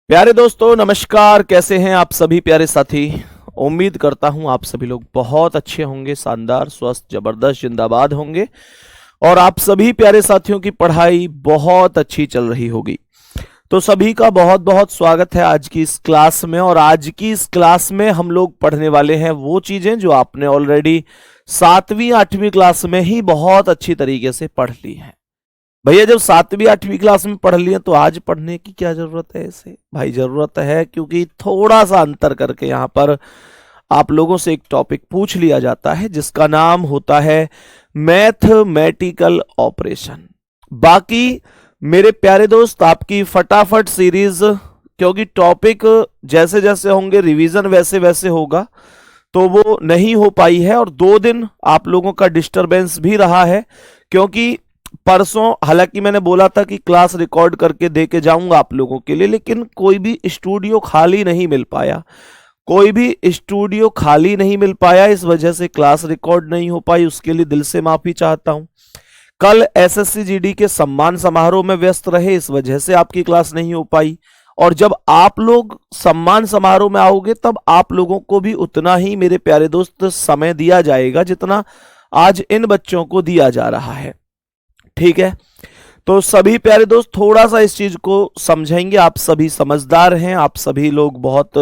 प्यारे दोस्तों नमस्कार। कैसे हैं आप सभी प्यारे साथी। उम्मीद करता हूं आप सभी लोग बहुत अच्छे होंगे, शानदार, स्वस्थ, जबरदस्त, जिंदाबाद होंगे और आप सभी प्यारे साथियों की पढ़ाई बहुत अच्छी चल रही होगी। तो सभी का बहुत बहुत स्वागत है आज की इस क्लास में। और आज की इस क्लास में हम लोग पढ़ने वाले हैं वो चीजें जो आपने ऑलरेडी 7वीं 8वीं क्लास में ही बहुत अच्छी तरीके से पढ़ ली हैं। भैया जब 7वीं 8वीं क्लास में पढ़ लिए तो आज पढ़ने की क्या जरूरत है इसे? भाई जरूरत है, क्योंकि थोड़ा सा अंतर करके यहां पर आप लोगों से एक टॉपिक पूछ लिया जाता है जिसका नाम होता है मैथमेटिकल ऑपरेशन। बाकी मेरे प्यारे दोस्त आपकी फटाफट सीरीज, क्योंकि टॉपिक जैसे जैसे होंगे रिवीजन वैसे वैसे होगा, तो वो नहीं हो पाई है। और 2 दिन आप लोगों का डिस्टरबेंस भी रहा है, क्योंकि परसों हालांकि मैंने बोला था कि क्लास रिकॉर्ड करके दे के जाऊंगा आप लोगों के लिए, लेकिन कोई भी स्टूडियो खाली नहीं मिल पाया। कोई भी स्टूडियो खाली नहीं मिल पाया, इस वजह से क्लास रिकॉर्ड नहीं हो पाई। उसके लिए दिल से माफी चाहता हूं। कल एसएससी जीडी के सम्मान समारोह में व्यस्त रहे, इस वजह से आपकी क्लास नहीं हो पाई। और जब आप लोग सम्मान समारोह में आओगे तब आप लोगों को भी उतना ही मेरे प्यारे दोस्त समय दिया जाएगा जितना आज इन बच्चों को दिया जा रहा है। ठीक है, तो सभी प्यारे दोस्त थोड़ा सा इस चीज को समझेंगे। आप सभी समझदार हैं, आप सभी लोग बहुत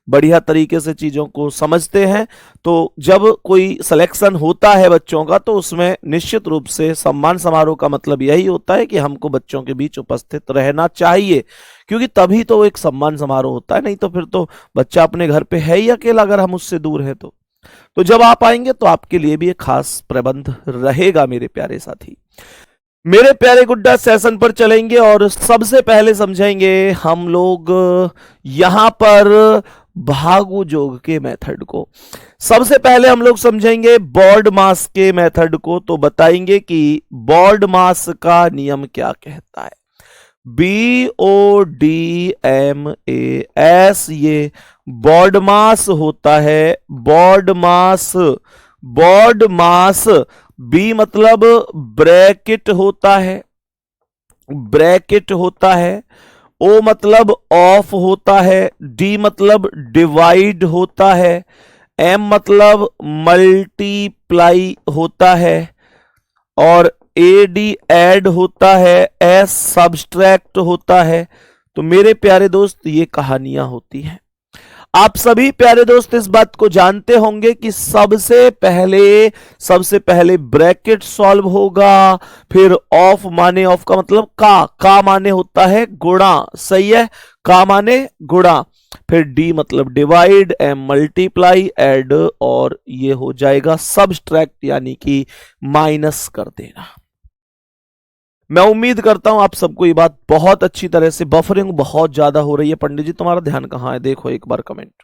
बढ़िया तरीके से चीजों को समझते हैं। तो जब कोई सिलेक्शन होता है बच्चों का, तो उसमें निश्चित रूप से सम्मान समारोह का मतलब यही होता है कि हमको बच्चों के बीच उपस्थित रहना चाहिए, क्योंकि तभी तो एक सम्मान समारोह होता है। नहीं तो फिर तो बच्चा अपने घर पे है ही अकेला, अगर हम उससे दूर है तो जब आप आएंगे तो आपके लिए भी एक खास प्रबंध रहेगा मेरे प्यारे साथी। मेरे प्यारे गुड्डा सेशन पर चलेंगे और सबसे पहले समझेंगे हम लोग यहां पर भागु जोग के मेथड को। सबसे पहले हम लोग समझेंगे बॉड मास के मेथड को। तो बताएंगे कि बॉड मास का नियम क्या कहता है। BODMAS ये बॉड मास होता है। बॉड मास, बॉड मास। बी मतलब ब्रैकेट होता है, ब्रैकेट होता है। ओ मतलब ऑफ होता है। डी मतलब डिवाइड होता है। एम मतलब मल्टीप्लाई होता है। और एडी ऐड होता है। एस सब्सट्रैक्ट होता है। तो मेरे प्यारे दोस्त ये कहानियां होती हैं। आप सभी प्यारे दोस्त इस बात को जानते होंगे कि सबसे पहले ब्रैकेट सॉल्व होगा, फिर ऑफ माने, ऑफ का मतलब का माने होता है गुणा, सही है, का माने गुणा। फिर डी मतलब डिवाइड, एम मल्टीप्लाई, ऐड, और ये हो जाएगा सब्सट्रैक्ट यानी कि माइनस कर देना। मैं उम्मीद करता हूं आप सबको ये बात बहुत अच्छी तरह से, बफरिंग बहुत ज्यादा हो रही है। पंडित जी तुम्हारा ध्यान कहां है? देखो एक बार कमेंट।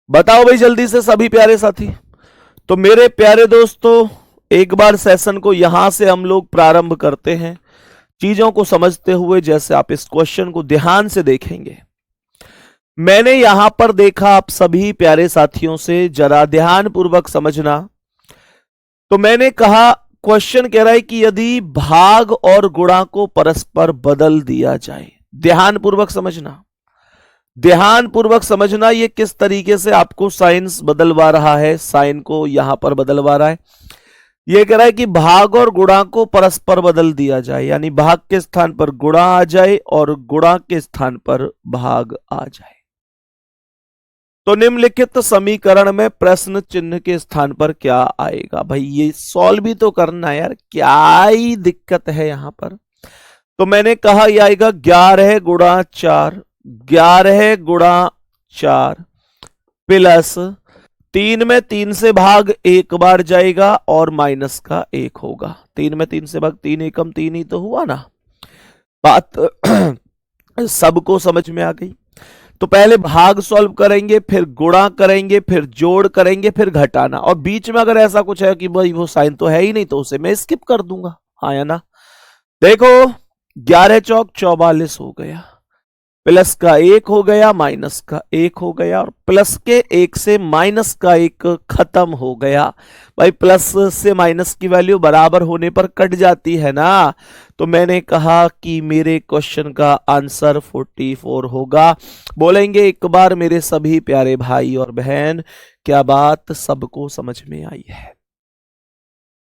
बताओ भाई जल्दी से सभी प्यारे साथी। तो मेरे प्यारे दोस्तों एक बार सेशन को यहां से हम लोग प्रारंभ करते हैं, चीजों को समझते हुए। जैसे आप इस क्वेश्चन को ध्यान से देखेंगे, मैंने यहां पर देखा, आप सभी प्यारे साथियों से जरा ध्यान पूर्वक समझना। तो मैंने कहा, क्वेश्चन कह रहा है कि यदि भाग और गुणा को परस्पर बदल दिया जाए। ध्यान पूर्वक समझना, ध्यान पूर्वक समझना। ये किस तरीके से आपको साइंस बदलवा रहा है, साइन को यहां पर बदलवा रहा है। ये कह रहा है कि भाग और गुणा को परस्पर बदल दिया जाए, यानी भाग के स्थान पर गुणा आ जाए और गुणा के स्थान पर भाग आ जाए। तो निम्नलिखित समीकरण में प्रश्न चिन्ह के स्थान पर क्या आएगा? भाई ये सॉल्व भी तो करना है यार, क्या ही दिक्कत है यहां पर। तो मैंने कहा यह आएगा 11 गुणा 4, 11 गुणा 4 प्लस 3 में 3 से भाग एक बार जाएगा और माइनस का 1 होगा। 3 में 3 से भाग 3 एकम 3 ही तो हुआ ना। बात सबको समझ में आ गई। तो पहले भाग सॉल्व करेंगे, फिर गुणा करेंगे, फिर जोड़ करेंगे, फिर घटाना। और बीच में अगर ऐसा कुछ है कि भाई वो साइन तो है ही नहीं, तो उसे मैं स्किप कर दूंगा, हाँ या ना। देखो 11 चौक 44 हो गया। प्लस का 1 हो गया, माइनस का 1 हो गया, और प्लस के 1 से माइनस का 1 खत्म हो गया। भाई प्लस से माइनस की वैल्यू बराबर होने पर कट जाती है ना, तो मैंने कहा कि मेरे क्वेश्चन का आंसर 44 होगा। बोलेंगे एक बार मेरे सभी प्यारे भाई और बहन, क्या बात सबको समझ में आई है?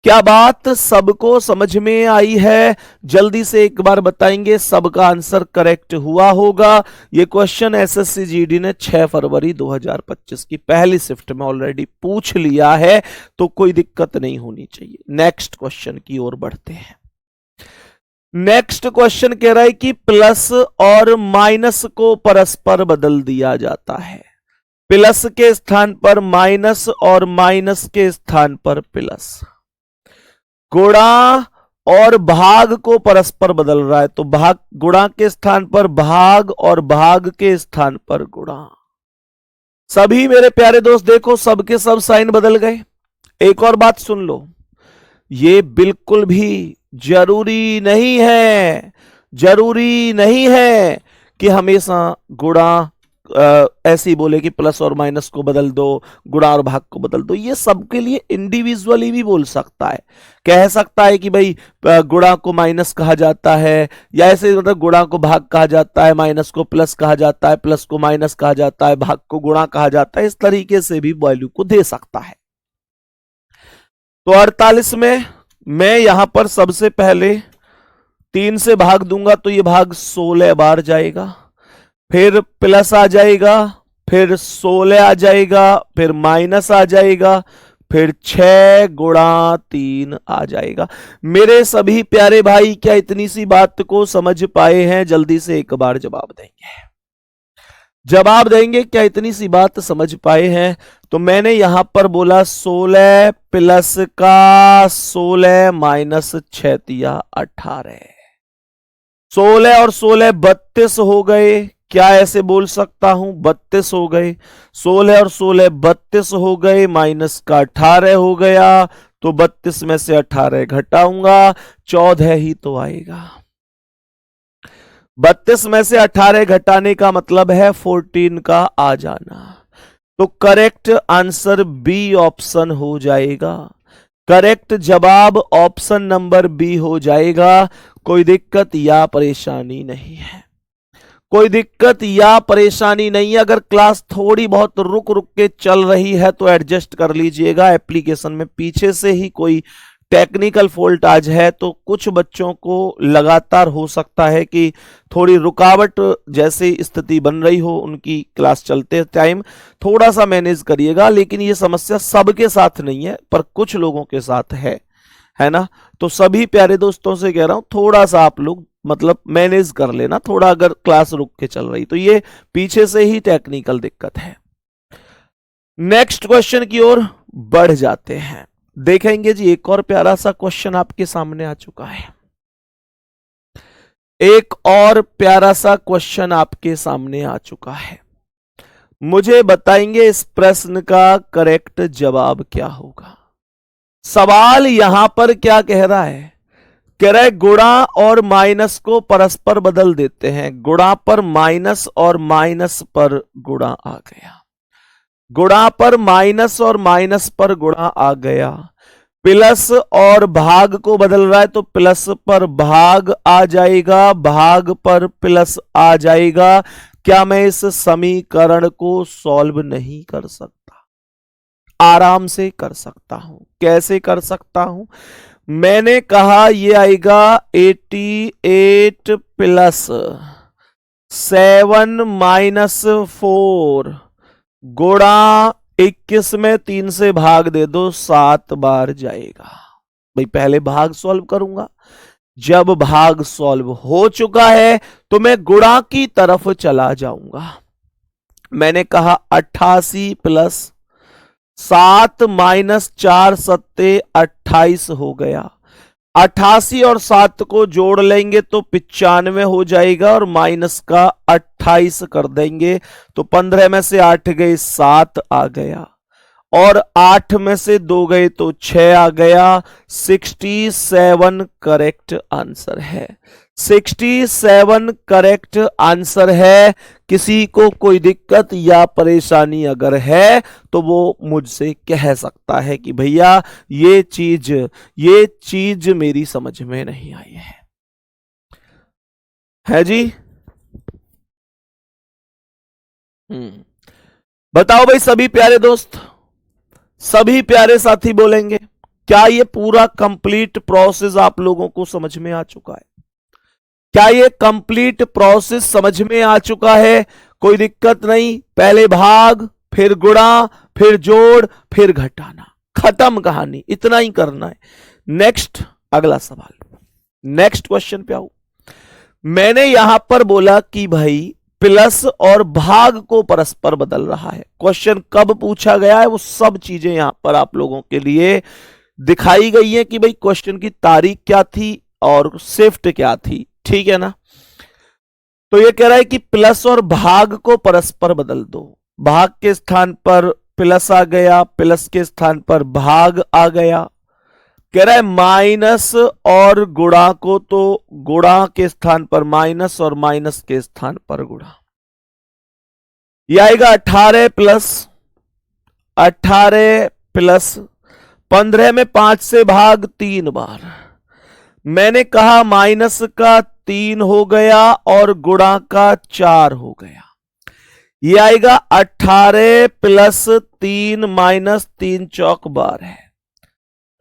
क्या बात सबको समझ में आई है? जल्दी से एक बार बताएंगे, सबका आंसर करेक्ट हुआ होगा। ये क्वेश्चन एसएससी जीडी ने 6 फरवरी 2025 की पहली शिफ्ट में ऑलरेडी पूछ लिया है, तो कोई दिक्कत नहीं होनी चाहिए। नेक्स्ट क्वेश्चन की ओर बढ़ते हैं। नेक्स्ट क्वेश्चन कह रहा है कि प्लस और माइनस को परस्पर बदल दिया जाता है। प्लस के स्थान पर माइनस और माइनस के स्थान पर प्लस। गुणा और भाग को परस्पर बदल रहा है, तो भाग गुणा के स्थान पर भाग और भाग के स्थान पर गुणा। सभी मेरे प्यारे दोस्त देखो, सबके सब साइन बदल गए। एक और बात सुन लो, ये बिल्कुल भी जरूरी नहीं है, जरूरी नहीं है कि हमेशा गुणा ऐसे ही बोले कि प्लस और माइनस को बदल दो, गुणा और भाग को बदल दो। ये सबके लिए इंडिविजुअली भी बोल सकता है, कह सकता है कि भाई गुणा को माइनस कहा जाता है, या ऐसे मतलब गुणा को भाग कहा जाता है, माइनस को प्लस कहा जाता है, प्लस को माइनस कहा जाता है, भाग को गुणा कहा जाता है। इस तरीके से भी वैल्यू को दे सकता है। तो 48 में मैं यहां पर सबसे पहले 3 से भाग दूंगा, तो ये भाग 16 बार जाएगा, फिर प्लस आ जाएगा, फिर 16 आ जाएगा, फिर माइनस आ जाएगा, फिर 6 गुणा 3 आ जाएगा। मेरे सभी प्यारे भाई, क्या इतनी सी बात को समझ पाए हैं? जल्दी से एक बार जवाब देंगे, जवाब देंगे, क्या इतनी सी बात समझ पाए हैं? तो मैंने यहां पर बोला 16 प्लस का 16 माइनस 6 तिया 18, 16 और 16 32 हो गए। क्या ऐसे बोल सकता हूं? 32 हो गए, 16 और 16 32 हो गए, माइनस का 18 हो गया, तो 32 में से 18 घटाऊंगा, 14 ही तो आएगा। 32 में से 18 घटाने का मतलब है 14 का आ जाना, तो करेक्ट आंसर बी ऑप्शन हो जाएगा। करेक्ट जवाब ऑप्शन नंबर बी हो जाएगा। कोई दिक्कत या परेशानी नहीं है, कोई दिक्कत या परेशानी नहीं है। अगर क्लास थोड़ी बहुत रुक रुक के चल रही है तो एडजस्ट कर लीजिएगा। एप्लीकेशन में पीछे से ही कोई टेक्निकल फॉल्ट आज है, तो कुछ बच्चों को लगातार हो सकता है कि थोड़ी रुकावट जैसी स्थिति बन रही हो उनकी क्लास चलते टाइम, थोड़ा सा मैनेज करिएगा। लेकिन ये समस्या सबके साथ नहीं है, पर कुछ लोगों के साथ है ना। तो सभी प्यारे दोस्तों से कह रहा हूं, थोड़ा सा आप लोग मतलब मैनेज कर लेना, थोड़ा अगर क्लास रुक के चल रही तो ये पीछे से ही टेक्निकल दिक्कत है। नेक्स्ट क्वेश्चन की ओर बढ़ जाते हैं। देखेंगे जी, एक और प्यारा सा क्वेश्चन आपके सामने आ चुका है। एक और प्यारा सा क्वेश्चन आपके सामने आ चुका है। मुझे बताएंगे इस प्रश्न का करेक्ट जवाब क्या होगा। सवाल यहां पर क्या कह रहा है? कह रहा है गुणा और माइनस को परस्पर बदल देते हैं। गुणा पर माइनस और माइनस पर गुणा आ गया, गुणा पर माइनस और माइनस पर गुणा आ गया। प्लस और भाग को बदल रहा है, तो प्लस पर भाग आ जाएगा, भाग पर प्लस आ जाएगा। क्या मैं इस समीकरण को सॉल्व नहीं कर सकता? आराम से कर सकता हूं। कैसे कर सकता हूं? मैंने कहा ये आएगा 88 प्लस 7 माइनस 4 गुणा 21 में 3 से भाग दे दो, 7 बार जाएगा। भाई पहले भाग सॉल्व करूंगा, जब भाग सॉल्व हो चुका है तो मैं गुणा की तरफ चला जाऊंगा। मैंने कहा 88 प्लस 7 माइनस 4 सत्ते 28 हो गया। 88 और 7 को जोड़ लेंगे तो 95 हो जाएगा, और माइनस का 28 कर देंगे तो 15 में से 8 गए, 7 आ गया। और 8 में से 2 गए तो 6 आ गया। 67 करेक्ट आंसर है। 67 करेक्ट आंसर है। किसी को कोई दिक्कत या परेशानी अगर है तो वो मुझसे कह सकता है कि भैया ये चीज मेरी समझ में नहीं आई है जी। बताओ भाई सभी प्यारे दोस्त, सभी प्यारे साथी बोलेंगे, क्या ये पूरा कंप्लीट प्रोसेस आप लोगों को समझ में आ चुका है? क्या ये कंप्लीट प्रोसेस समझ में आ चुका है? कोई दिक्कत नहीं। पहले भाग, फिर गुणा, फिर जोड़, फिर घटाना, खत्म कहानी। इतना ही करना है। नेक्स्ट अगला सवाल, नेक्स्ट क्वेश्चन पे आओ। मैंने यहां पर बोला कि भाई प्लस और भाग को परस्पर बदल रहा है। क्वेश्चन कब पूछा गया है वो सब चीजें यहां पर आप लोगों के लिए दिखाई गई है कि भाई क्वेश्चन की तारीख क्या थी और शिफ्ट क्या थी, ठीक है ना। तो ये कह रहा है कि प्लस और भाग को परस्पर बदल दो। भाग के स्थान पर प्लस आ गया, प्लस के स्थान पर भाग आ गया। कह रहा है माइनस और गुणा को तो गुणा के स्थान पर माइनस और माइनस के स्थान पर गुणा। यह आएगा 18 प्लस 15 में 5 से भाग 3 बार। मैंने कहा माइनस का 3 हो गया और गुणा का 4 हो गया। यह आएगा 18 प्लस 3 माइनस 3 चौक 12 है।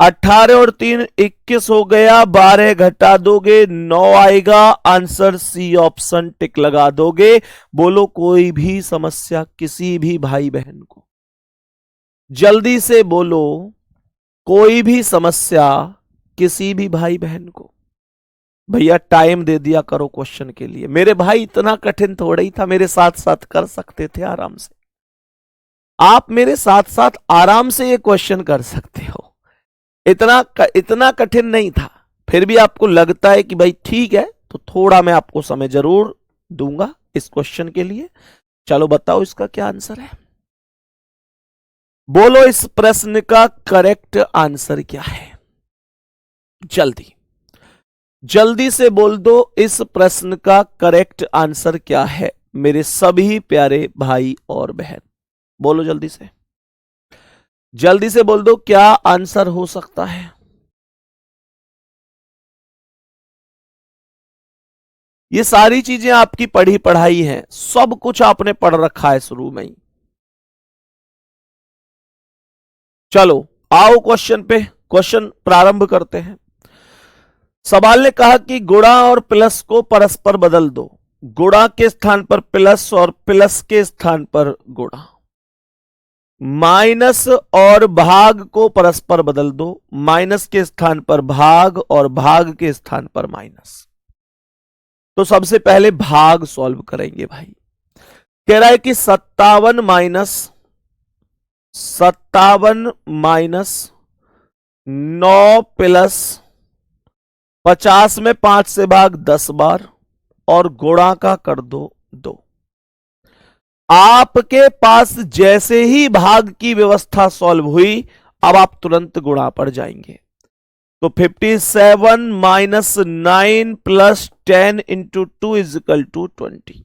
18 और 3 21 हो गया। 12 घटा दोगे 9 आएगा। आंसर सी ऑप्शन टिक लगा दोगे। बोलो कोई भी समस्या किसी भी भाई बहन को, जल्दी से बोलो कोई भी समस्या किसी भी भाई बहन को। भैया टाइम दे दिया करो क्वेश्चन के लिए। मेरे भाई इतना कठिन थोड़ा ही था, मेरे साथ साथ कर सकते थे आराम से। आप मेरे साथ साथ आराम से ये क्वेश्चन कर सकते हो, इतना कठिन नहीं था। फिर भी आपको लगता है कि भाई ठीक है तो थोड़ा मैं आपको समय जरूर दूंगा इस क्वेश्चन के लिए। चलो बताओ इसका क्या आंसर है। बोलो इस प्रश्न का करेक्ट आंसर क्या है। जल्दी से बोल दो इस प्रश्न का करेक्ट आंसर क्या है मेरे सभी प्यारे भाई और बहन। बोलो जल्दी से बोल दो क्या आंसर हो सकता है। ये सारी चीजें आपकी पढ़ी पढ़ाई हैं, सब कुछ आपने पढ़ रखा है शुरू में ही। चलो आओ क्वेश्चन पे, क्वेश्चन प्रारंभ करते हैं। सवाल ने कहा कि गुणा और प्लस को परस्पर बदल दो। गुणा के स्थान पर प्लस और प्लस के स्थान पर गुणा। माइनस और भाग को परस्पर बदल दो। माइनस के स्थान पर भाग और भाग के स्थान पर माइनस। तो सबसे पहले भाग सॉल्व करेंगे भाई। कह रहा है कि 57 माइनस 9 प्लस 50 में 5 से भाग 10 बार और गुणा का कर दो 2। आपके पास जैसे ही भाग की व्यवस्था सॉल्व हुई अब आप तुरंत गुणा पर जाएंगे। तो 57 minus 9 plus 10 into 2 is equal to 20।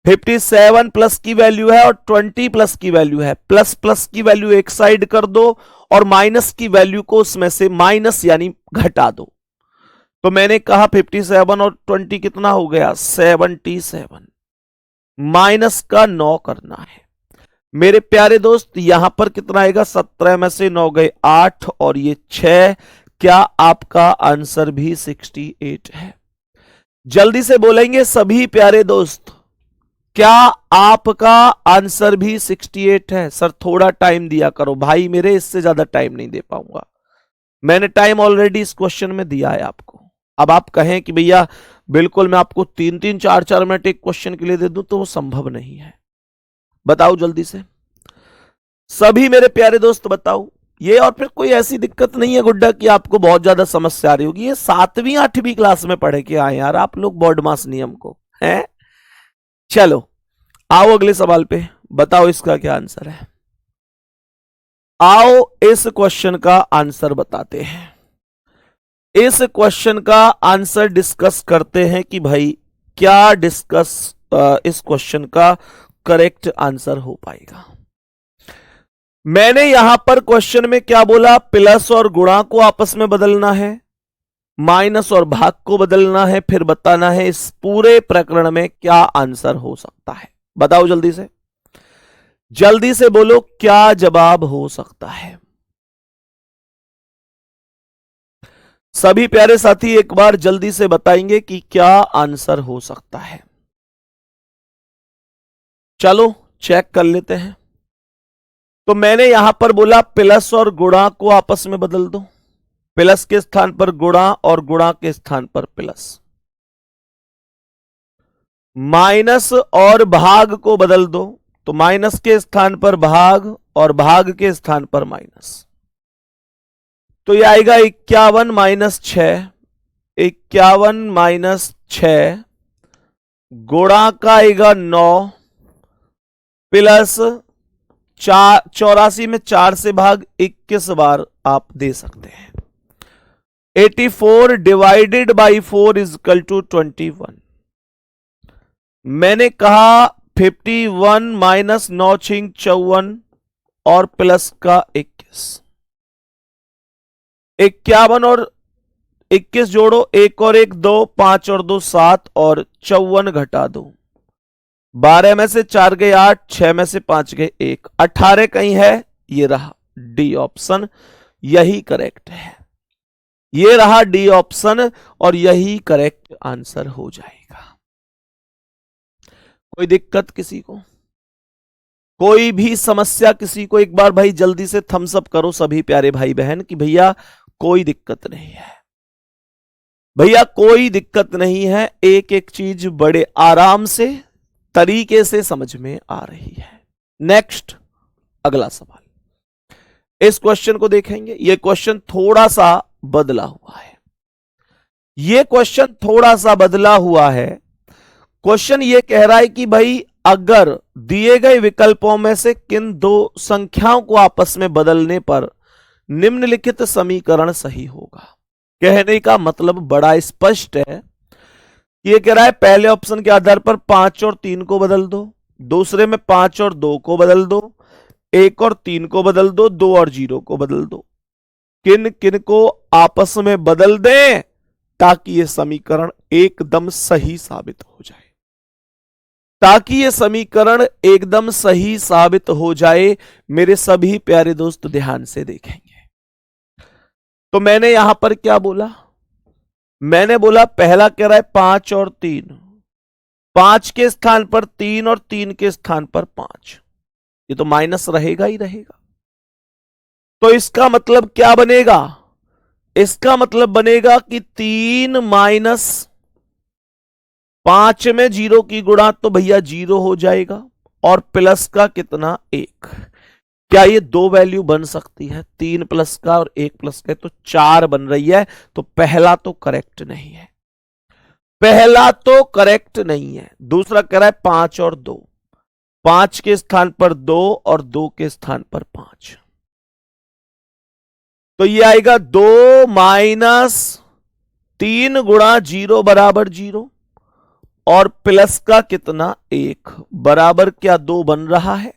57 plus की वैल्यू है और 20 प्लस की वैल्यू है। प्लस प्लस की वैल्यू एक साइड कर दो और माइनस की वैल्यू को उसमें से माइनस यानी घटा दो। तो मैंने कहा 57 और 20 कितना हो गया 77। माइनस का 9 करना है मेरे प्यारे दोस्त। यहां पर कितना आएगा 17 में से 9 गए 8 और ये 6। क्या आपका आंसर भी 68 है? जल्दी से बोलेंगे सभी प्यारे दोस्त, क्या आपका आंसर भी 68 है? सर थोड़ा टाइम दिया करो भाई मेरे, इससे ज्यादा टाइम नहीं दे पाऊंगा। मैंने टाइम ऑलरेडी इस क्वेश्चन में दिया है आपको। अब आप कहें कि भैया बिल्कुल मैं आपको 3-3 4-4 मिनट एक क्वेश्चन के लिए दे दूं तो वो संभव नहीं है। बताओ जल्दी से सभी मेरे प्यारे दोस्त बताओ। ये और फिर कोई ऐसी दिक्कत नहीं है गुड्डा कि आपको बहुत ज्यादा समस्या आ रही होगी। ये 7वीं 8वीं क्लास में पढ़े के आए यार आप लोग बोर्ड मास नियम को, हैं? चलो आओ अगले सवाल पे, बताओ इसका क्या आंसर है। आओ इस क्वेश्चन का आंसर बताते हैं। इस क्वेश्चन का आंसर डिस्कस करते हैं कि भाई क्या इस क्वेश्चन का करेक्ट आंसर हो पाएगा। मैंने यहां पर क्वेश्चन में क्या बोला, प्लस और गुणा को आपस में बदलना है, माइनस और भाग को बदलना है, फिर बताना है इस पूरे प्रकरण में क्या आंसर हो सकता है। बताओ जल्दी से बोलो क्या जवाब हो सकता है। सभी प्यारे साथी एक बार जल्दी से बताएंगे कि क्या आंसर हो सकता है। चलो चेक कर लेते हैं। तो मैंने यहां पर बोला प्लस और गुणा को आपस में बदल दो, प्लस के स्थान पर गुणा और गुणा के स्थान पर प्लस। माइनस और भाग को बदल दो, तो माइनस के स्थान पर भाग और भाग के स्थान पर माइनस। तो यह आएगा 51 माइनस 6, 51 माइनस 6 गुणा का आएगा 9 प्लस 84 में 4 से भाग 21 बार आप दे सकते हैं। 84 divided by 4 is equal to 21। मैंने कहा 51 माइनस 9 छिंग 54 और प्लस का 21। 51 और 21 जोड़ो, 1 और 1 2, 5 और 2 7 और 54 घटा दो, 12 में से 4 गए 8, 6 में से 5 गए 1, 18 कहीं है, ये रहा डी ऑप्शन, यही करेक्ट है। ये रहा डी ऑप्शन और यही करेक्ट आंसर हो जाएगा। कोई दिक्कत किसी को, कोई भी समस्या किसी को, एक बार भाई जल्दी से थम्स अप करो सभी प्यारे भाई बहन कि भैया कोई दिक्कत नहीं है, भैया कोई दिक्कत नहीं है। एक एक चीज बड़े आराम से तरीके से समझ में आ रही है। नेक्स्ट अगला सवाल, इस क्वेश्चन को देखेंगे। यह क्वेश्चन थोड़ा सा बदला हुआ है, यह क्वेश्चन थोड़ा सा बदला हुआ है। क्वेश्चन यह कह रहा है कि भाई अगर दिए गए विकल्पों में से किन दो संख्याओं को आपस में बदलने पर निम्नलिखित समीकरण सही होगा। कहने का मतलब बड़ा स्पष्ट है। यह कह रहा है पहले ऑप्शन के आधार पर 5 और 3 को बदल दो, दूसरे में 5 और 2 को बदल दो, 1 और 3 को बदल दो, 2 और 0 को बदल दो। किन किन को आपस में बदल दें ताकि यह समीकरण एकदम सही साबित हो जाए, ताकि यह समीकरण एकदम सही साबित हो जाए। मेरे सभी प्यारे दोस्त ध्यान से देखेंगे। तो मैंने यहां पर क्या बोला, मैंने बोला पहला कह रहा है 5 और 3, 5 के स्थान पर 3 और 3 के स्थान पर 5, ये तो माइनस रहेगा ही रहेगा। तो इसका मतलब क्या बनेगा, इसका मतलब बनेगा कि 3 माइनस 5 में 0 की गुणा तो भैया 0 हो जाएगा, और प्लस का कितना 1। क्या ये दो वैल्यू बन सकती है, 3 प्लस का और 1 प्लस का, तो 4 बन रही है। तो पहला तो करेक्ट नहीं है, पहला तो करेक्ट नहीं है। दूसरा कह रहा है 5 और 2, 5 के स्थान पर 2 और 2 के स्थान पर 5, तो ये आएगा 2 माइनस 3 गुणा 0 बराबर 0, और प्लस का कितना 1 बराबर क्या 2 बन रहा है।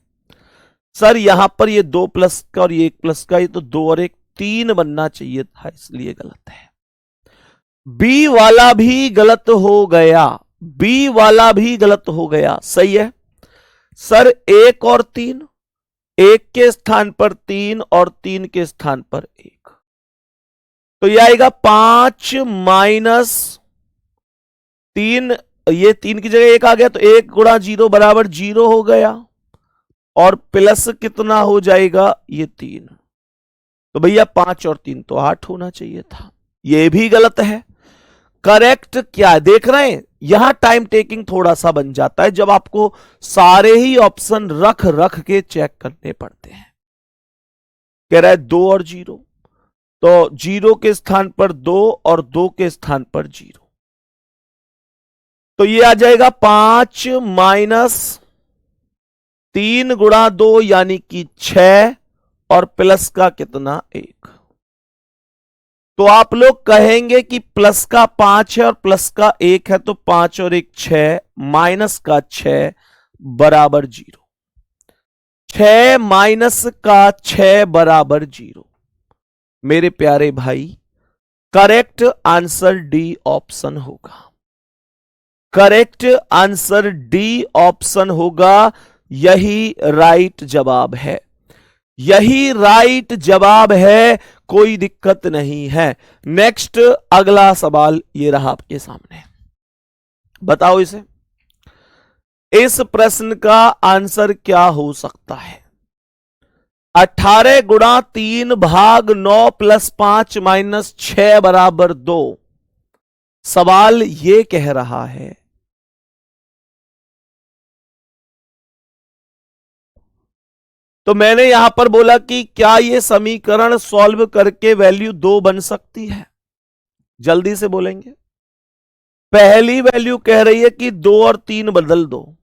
सर यहां पर ये 2 प्लस का और ये 1 प्लस का, ये तो 2 और 1 3 बनना चाहिए था, इसलिए गलत है। बी वाला भी गलत हो गया, बी वाला भी गलत हो गया। सही है सर, 1 और 3, 1 के स्थान पर 3 और 3 के स्थान पर 1, तो यह आएगा 5 माइनस 3, ये 3 की जगह 1 आ गया, तो 1 गुणा 0 बराबर 0 हो गया, और प्लस कितना हो जाएगा ये 3, तो भैया 5 और 3 तो 8 होना चाहिए था, ये भी गलत है। करेक्ट क्या है देख रहे हैं, यहां टाइम टेकिंग थोड़ा सा बन जाता है जब आपको सारे ही ऑप्शन रख रख के चेक करने पड़ते हैं। कह रहा है 2 और 0, तो 0 के स्थान पर 2 और 2 के स्थान पर 0, तो ये आ जाएगा 5 माइनस 3 गुणा 2 यानी कि 6, और प्लस का कितना 1। तो आप लोग कहेंगे कि प्लस का 5 है और प्लस का 1 है, तो 5 और 1 6, माइनस का 6 बराबर 0। 6 माइनस का 6 बराबर 0। मेरे प्यारे भाई, करेक्ट आंसर डी ऑप्शन होगा। करेक्ट आंसर डी ऑप्शन होगा। यही राइट जवाब है। यही राइट जवाब है, कोई दिक्कत नहीं है। नेक्स्ट अगला सवाल ये रहा आपके सामने। बताओ इसे, इस प्रश्न का आंसर क्या हो सकता है? 18 गुणा 3 भाग 9 प्लस 5 माइनस 6 बराबर 2। सवाल ये कह रहा है तो मैंने यहां पर बोला कि क्या यह समीकरण सॉल्व करके वैल्यू 2 बन सकती है? जल्दी से बोलेंगे। पहली वैल्यू कह रही है कि 2 और 3 बदल दो,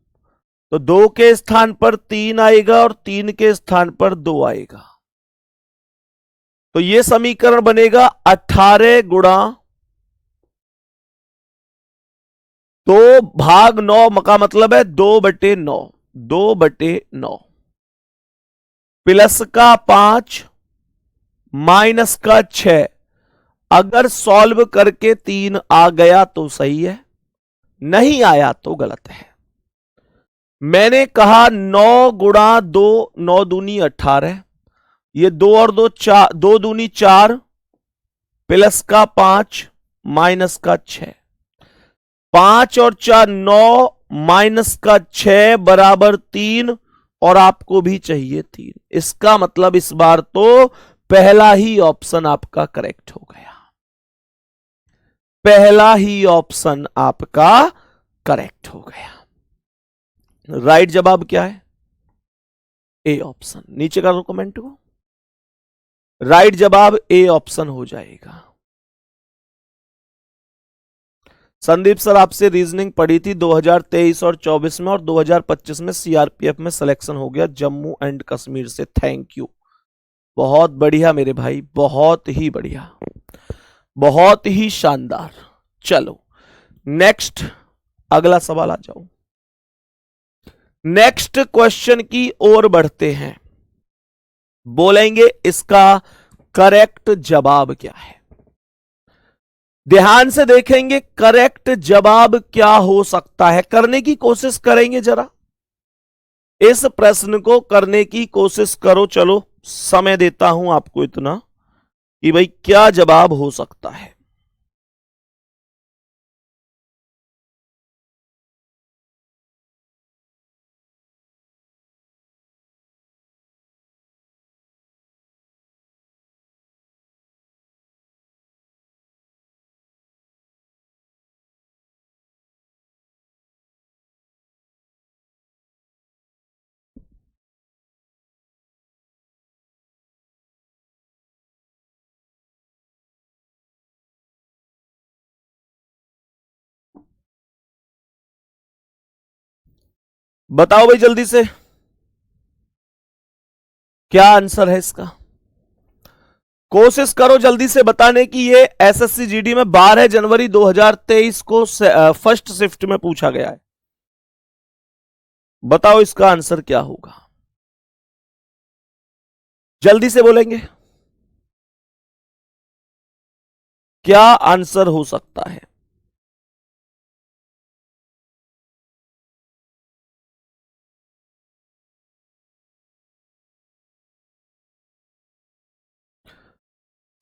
तो 2 के स्थान पर 3 आएगा और 3 के स्थान पर 2 आएगा। तो यह समीकरण बनेगा 18 गुणा 2 भाग 9 का मतलब है 2/9, 2/9 प्लस का 5 माइनस का 6। अगर सॉल्व करके 3 आ गया तो सही है, नहीं आया तो गलत है। मैंने कहा 9 गुणा 2, 9 दूनी 18, ये 2 और 2 4, 2 दूनी 4 प्लस का 5 माइनस का 6, 5 और 4 9 माइनस का 6 बराबर 3, और आपको भी चाहिए 3। इसका मतलब इस बार तो पहला ही ऑप्शन आपका करेक्ट हो गया। पहला ही ऑप्शन आपका करेक्ट हो गया। राइट जवाब क्या है? A option. नीचे करो कमेंट को। राइट जवाब ए ऑप्शन हो जाएगा। संदीप सर, आपसे रीजनिंग पढ़ी थी 2023 और 24 में, और 2025 में सीआरपीएफ में सिलेक्शन हो गया जम्मू एंड कश्मीर से। थैंक यू, बहुत बढ़िया मेरे भाई, बहुत ही बढ़िया, बहुत ही शानदार। चलो नेक्स्ट अगला सवाल आ जाओ। नेक्स्ट क्वेश्चन की ओर बढ़ते हैं। बोलेंगे इसका करेक्ट जवाब क्या है। ध्यान से देखेंगे करेक्ट जवाब क्या हो सकता है, करने की कोशिश करेंगे। जरा इस प्रश्न को करने की कोशिश करो। चलो समय देता हूं आपको इतना कि भाई क्या जवाब हो सकता है। बताओ भाई जल्दी से, क्या आंसर है इसका। कोशिश करो जल्दी से बताने की। ये एसएससी जीडी में 12 जनवरी 2023 को फर्स्ट शिफ्ट में पूछा गया है। बताओ इसका आंसर क्या होगा, जल्दी से बोलेंगे। क्या आंसर हो सकता है?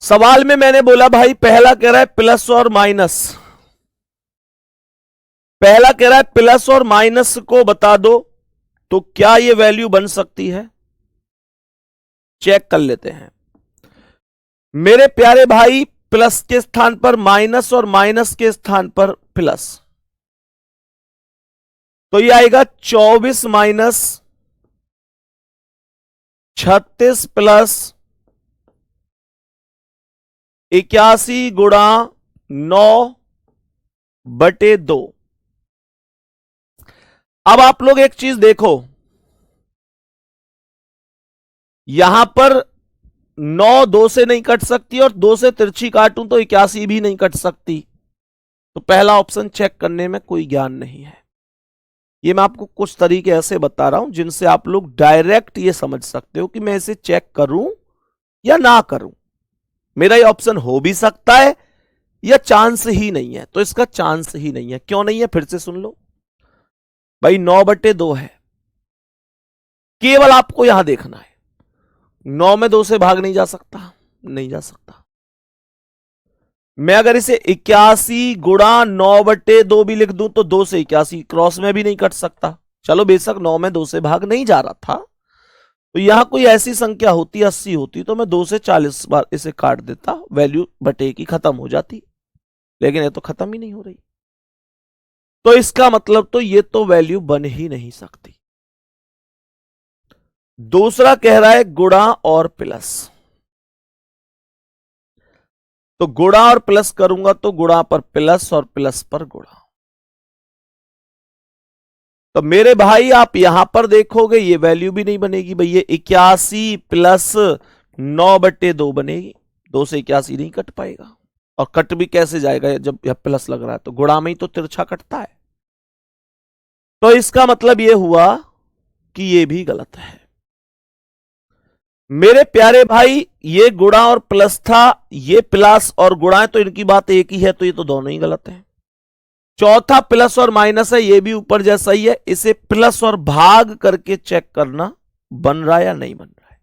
सवाल में मैंने बोला भाई, पहला कह रहा है प्लस और माइनस, पहला कह रहा है प्लस और माइनस को बता दो, तो क्या यह वैल्यू बन सकती है? चेक कर लेते हैं मेरे प्यारे भाई। प्लस के स्थान पर माइनस और माइनस के स्थान पर प्लस, तो यह आएगा 24 माइनस 36 प्लस 81 गुणा 9/2। अब आप लोग एक चीज देखो, यहां पर 9 2 से नहीं कट सकती और 2 से तिरछी काटूं तो 81 भी नहीं कट सकती। तो पहला ऑप्शन चेक करने में कोई ज्ञान नहीं है। ये मैं आपको कुछ तरीके ऐसे बता रहा हूं जिनसे आप लोग डायरेक्ट ये समझ सकते हो कि मैं इसे चेक करूं या ना करूं, मेरा ये ऑप्शन हो भी सकता है या चांस ही नहीं है। तो इसका चांस ही नहीं है। क्यों नहीं है, फिर से सुन लो भाई। 9/2 है, केवल आपको यहां देखना है। 9 में 2 से भाग नहीं जा सकता, नहीं जा सकता। मैं अगर इसे 81 गुणा 9/2 भी लिख दूं तो 2 से 81 क्रॉस में भी नहीं कट सकता। चलो बेशक 9 में 2 से भाग नहीं जा रहा था, तो यहां कोई ऐसी संख्या होती 80 होती तो मैं 2 से 40 बार इसे काट देता, वैल्यू बटे की खत्म हो जाती। लेकिन ये तो खत्म ही नहीं हो रही, तो इसका मतलब तो ये तो वैल्यू बन ही नहीं सकती। दूसरा कह रहा है गुणा और प्लस, तो गुणा और प्लस करूंगा तो गुणा पर प्लस और प्लस पर गुणा। तो मेरे भाई आप यहां पर देखोगे ये वैल्यू भी नहीं बनेगी भाई। ये 81 प्लस 9/2 बनेगी। 2 से 81 नहीं कट पाएगा, और कट भी कैसे जाएगा जब यह प्लस लग रहा है, तो गुणा में ही तो तिरछा कटता है। तो इसका मतलब यह हुआ कि यह भी गलत है। मेरे प्यारे भाई ये गुणा और प्लस था, ये प्लस और गुणा है, तो इनकी बात एक ही है, तो ये तो दोनों ही गलत है। चौथा प्लस और माइनस है, ये भी ऊपर जैसा ही है। इसे प्लस और भाग करके चेक करना बन रहा है या नहीं बन रहा है।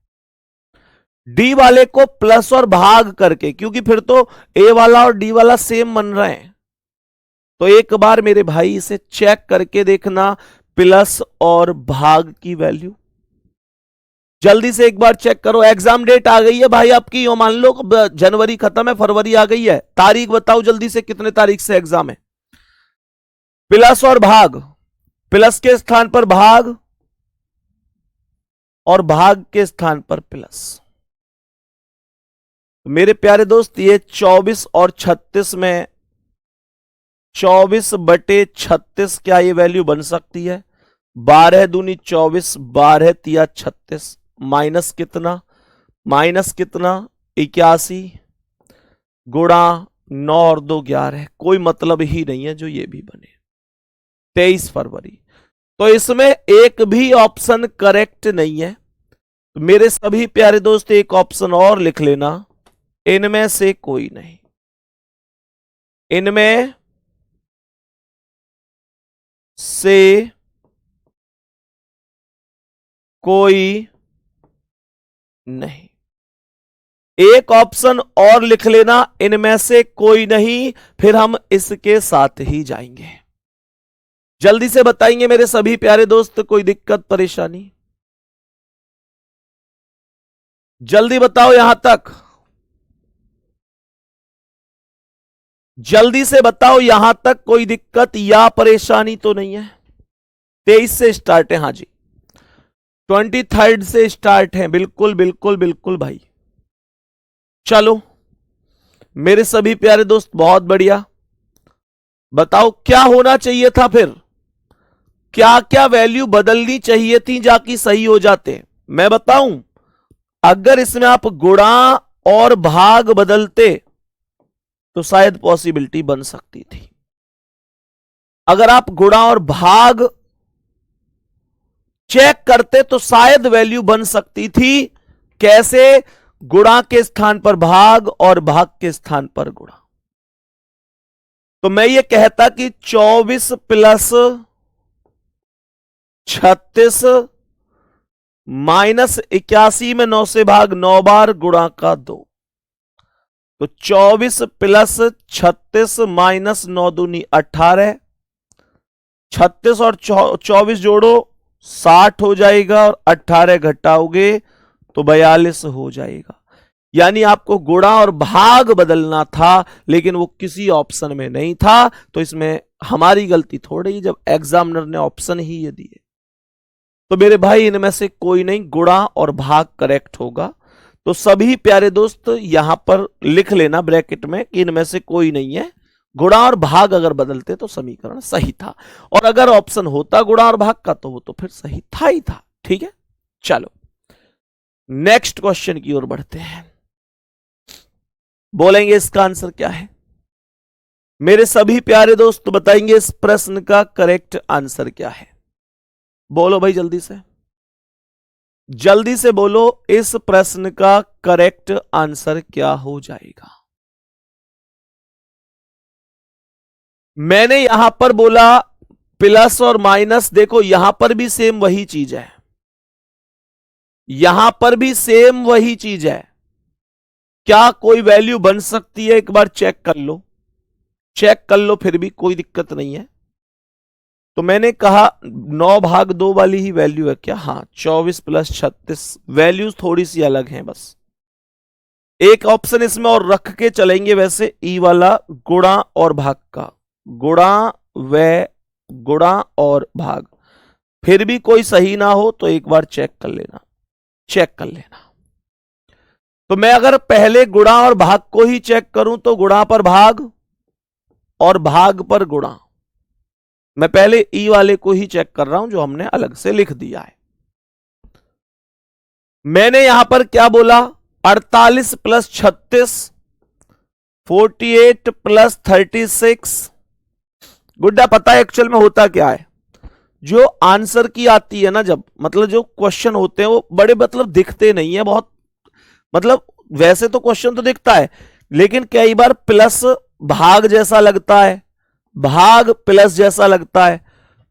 डी वाले को प्लस और भाग करके, क्योंकि फिर तो ए वाला और डी वाला सेम बन रहे हैं। तो एक बार मेरे भाई इसे चेक करके देखना, प्लस और भाग की वैल्यू जल्दी से एक बार चेक करो। एग्जाम डेट आ गई है भाई आपकी, यो मान लो जनवरी खत्म है, फरवरी आ गई है। तारीख बताओ जल्दी से, कितने तारीख से एग्जाम है। प्लस और भाग, प्लस के स्थान पर भाग और भाग के स्थान पर प्लस। मेरे प्यारे दोस्त ये 24 और 36 में 24/36 क्या ये वैल्यू बन सकती है? 12 दूनी 24, 12 तिया 36, माइनस कितना, माइनस कितना 81 गुणा 9 और 2 11। कोई मतलब ही नहीं है जो ये भी बने। 23 फरवरी। तो इसमें एक भी ऑप्शन करेक्ट नहीं है। तो मेरे सभी प्यारे दोस्त एक ऑप्शन और लिख लेना, इनमें से कोई नहीं, इनमें से कोई नहीं। एक ऑप्शन और लिख लेना, इनमें से कोई नहीं, फिर हम इसके साथ ही जाएंगे। जल्दी से बताएंगे मेरे सभी प्यारे दोस्त, कोई दिक्कत परेशानी? जल्दी बताओ यहां तक, जल्दी से बताओ यहां तक कोई दिक्कत या परेशानी तो नहीं है। 23 से स्टार्ट है, हां जी 23 से स्टार्ट है, बिल्कुल बिल्कुल बिल्कुल भाई। चलो मेरे सभी प्यारे दोस्त बहुत बढ़िया। बताओ क्या होना चाहिए था, फिर क्या क्या वैल्यू बदलनी चाहिए थी जाकि सही हो जाते? मैं बताऊं, अगर इसमें आप गुणा और भाग बदलते तो शायद पॉसिबिलिटी बन सकती थी। अगर आप गुणा और भाग चेक करते तो शायद वैल्यू बन सकती थी। कैसे? गुणा के स्थान पर भाग और भाग के स्थान पर गुणा। तो मैं ये कहता कि 24 प्लस 36 माइनस 81 में 9 से भाग 9 बार गुणा का 2। तो 24 प्लस 36 माइनस 9 दूनी 18, 36 और 24 जोड़ो 60 हो जाएगा, और 18 घटाओगे तो 42 हो जाएगा। यानी आपको गुणा और भाग बदलना था, लेकिन वो किसी ऑप्शन में नहीं था। तो इसमें हमारी गलती थोड़ी, जब एग्जामिनर ने ऑप्शन ही ये दिए। तो मेरे भाई इनमें से कोई नहीं, गुणा और भाग करेक्ट होगा। तो सभी प्यारे दोस्त यहां पर लिख लेना ब्रैकेट में कि इनमें से कोई नहीं है। गुणा और भाग अगर बदलते तो समीकरण सही था, और अगर ऑप्शन होता गुणा और भाग का तो वो तो फिर सही था ही था। ठीक है, चलो नेक्स्ट क्वेश्चन की ओर बढ़ते हैं। बोलेंगे इसका आंसर क्या है? मेरे सभी प्यारे दोस्त बताएंगे इस प्रश्न का करेक्ट आंसर क्या है। बोलो भाई जल्दी से, जल्दी से बोलो, इस प्रश्न का करेक्ट आंसर क्या हो जाएगा? मैंने यहां पर बोला प्लस और माइनस, देखो यहां पर भी सेम वही चीज है, यहां पर भी सेम वही चीज है। क्या कोई वैल्यू बन सकती है? एक बार चेक कर लो, चेक कर लो, फिर भी कोई दिक्कत नहीं है। तो मैंने कहा 9/2 वाली ही वैल्यू है क्या? हाँ, 24 + 36। वैल्यूज थोड़ी सी अलग हैं बस, एक ऑप्शन इसमें और रख के चलेंगे। वैसे ई वाला गुणा और भाग का, गुणा व गुणा और भाग, फिर भी कोई सही ना हो तो एक बार चेक कर लेना, चेक कर लेना। तो मैं अगर पहले गुणा और भाग को ही चेक करूं तो गुणा पर भाग और भाग पर गुणा, मैं पहले ई वाले को ही चेक कर रहा हूं जो हमने अलग से लिख दिया है। मैंने यहां पर क्या बोला? 48 + 36, 48 + 36। गुड्डा पता है एक्चुअल में होता क्या है? जो आंसर की आती है ना, जब मतलब जो क्वेश्चन होते हैं वो बड़े मतलब दिखते नहीं है बहुत, मतलब वैसे तो क्वेश्चन तो दिखता है लेकिन कई बार प्लस भाग जैसा लगता है, भाग प्लस जैसा लगता है।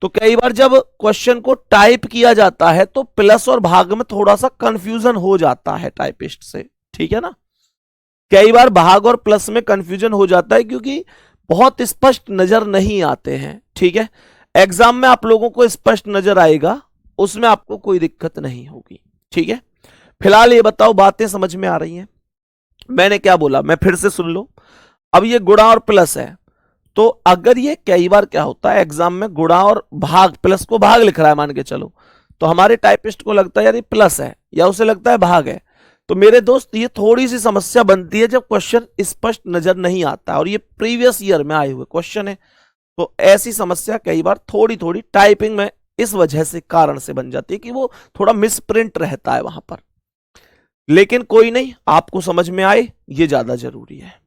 तो कई बार जब क्वेश्चन को टाइप किया जाता है तो प्लस और भाग में थोड़ा सा कंफ्यूजन हो जाता है टाइपिस्ट से, ठीक है ना? कई बार भाग और प्लस में कंफ्यूजन हो जाता है क्योंकि बहुत स्पष्ट नजर नहीं आते हैं, ठीक है? एग्जाम में आप लोगों को स्पष्ट नजर आएगा, उसमें आपको कोई दिक्कत नहीं होगी, ठीक है? फिलहाल ये बताओ बातें समझ में आ रही हैं? मैंने क्या बोला, मैं फिर से सुन लो। अब ये गुणा और प्लस है, तो अगर ये कई बार क्या होता है एग्जाम में गुणा और भाग, प्लस को भाग लिख रहा है मान के चलो, तो हमारे टाइपिस्ट को लगता है यार ये प्लस है या उसे लगता है भाग है। तो मेरे दोस्त ये थोड़ी सी समस्या बनती है जब क्वेश्चन स्पष्ट नजर नहीं आता और ये प्रीवियस ईयर में आए हुए क्वेश्चन है, तो ऐसी समस्या कई बार थोड़ी थोड़ी टाइपिंग में इस वजह से कारण से बन जाती है कि वो थोड़ा मिसप्रिंट रहता है वहां पर। लेकिन कोई नहीं, आपको समझ में आए ये ज्यादा जरूरी है।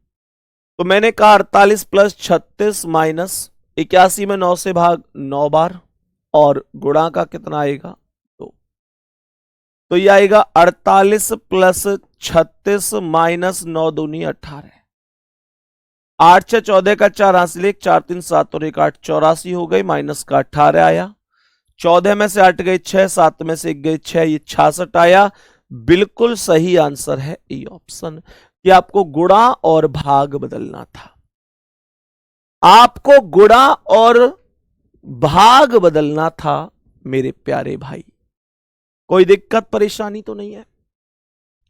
तो मैंने कहा 48 + 36 - 81 में 9 से भाग 9 बार, और गुणा का कितना आएगा? तो ये आएगा 48 + 36 - 9 दूनी 18। 8 6 14 का 4 हासिल 1, 4 3 7 और 1 8, 84 हो गई, माइनस का 18 आया। 14 में से 8 गए 6, 7 में से 1 गए 6, ये 66 आया। बिल्कुल सही आंसर है ई ऑप्शन, कि आपको गुणा और भाग बदलना था, आपको गुणा और भाग बदलना था मेरे प्यारे भाई। कोई दिक्कत परेशानी तो नहीं है?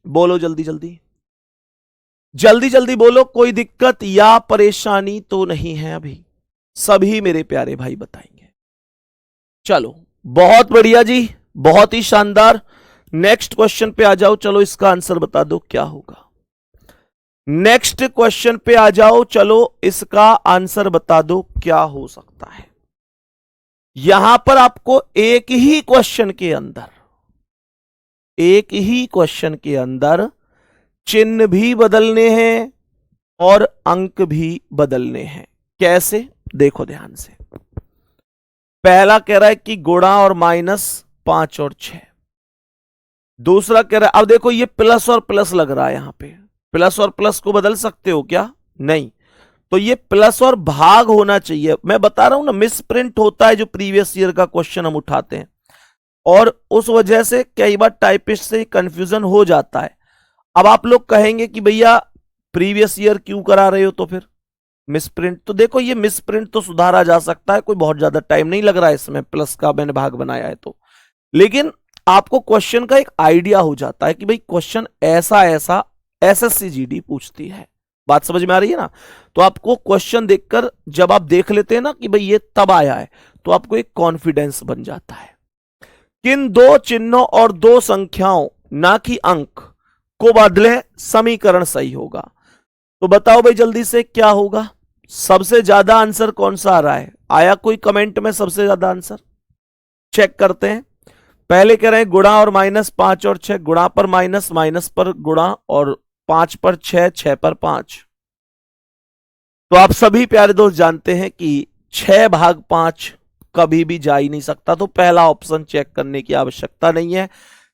बोलो जल्दी जल्दी, जल्दी जल्दी बोलो, कोई दिक्कत या परेशानी तो नहीं है अभी? सभी मेरे प्यारे भाई बताएंगे। चलो बहुत बढ़िया जी, बहुत ही शानदार। नेक्स्ट क्वेश्चन पे आ जाओ, चलो इसका आंसर बता दो क्या होगा। नेक्स्ट क्वेश्चन पे आ जाओ, चलो इसका आंसर बता दो क्या हो सकता है। यहां पर आपको एक ही क्वेश्चन के अंदर, एक ही क्वेश्चन के अंदर चिन्ह भी बदलने हैं और अंक भी बदलने हैं। कैसे? देखो ध्यान से। पहला कह रहा है कि गुणा और माइनस 5 और 6। दूसरा कह रहा है, अब देखो ये प्लस और प्लस लग रहा है, यहां पे प्लस और प्लस को बदल सकते हो क्या? नहीं। तो ये प्लस और भाग होना चाहिए। मैं बता रहा हूं ना, मिस प्रिंट होता है जो प्रीवियस ईयर का क्वेश्चन हम उठाते हैं, और उस वजह से कई बार टाइपिस्ट से कंफ्यूजन हो जाता है। अब आप लोग कहेंगे कि भैया प्रीवियस ईयर क्यों करा रहे हो तो फिर मिस प्रिंट? तो देखो ये मिस प्रिंट तो सुधारा जा सकता है, कोई बहुत ज्यादा टाइम नहीं लग रहा है इसमें, प्लस का मैंने भाग बनाया है तो। लेकिन आपको क्वेश्चन का एक आइडिया हो जाता है कि भाई क्वेश्चन ऐसा ऐसा एसएससी जीडी पूछती है। बात समझ में आ रही है ना? तो आपको क्वेश्चन देखकर जब आप देख लेते हैं ना कि भाई ये तब आया है, तो आपको एक कॉन्फिडेंस बन जाता है। किन दो चिन्हों और दो संख्याओं, ना कि अंक, को बदले समीकरण सही होगा? तो बताओ भाई जल्दी से क्या होगा। सबसे ज्यादा आंसर कौन सा आ रहा है? आया कोई कमेंट में सबसे ज्यादा आंसर? चेक करते हैं। पहले कह रहे हैं गुणा और माइनस 5 और 6, गुणा पर माइनस, माइनस पर गुणा और 5 पर 6, 6 पर 5। तो आप सभी प्यारे दोस्त जानते हैं कि 6/5 कभी भी जा ही नहीं सकता, तो पहला ऑप्शन चेक करने की आवश्यकता नहीं है।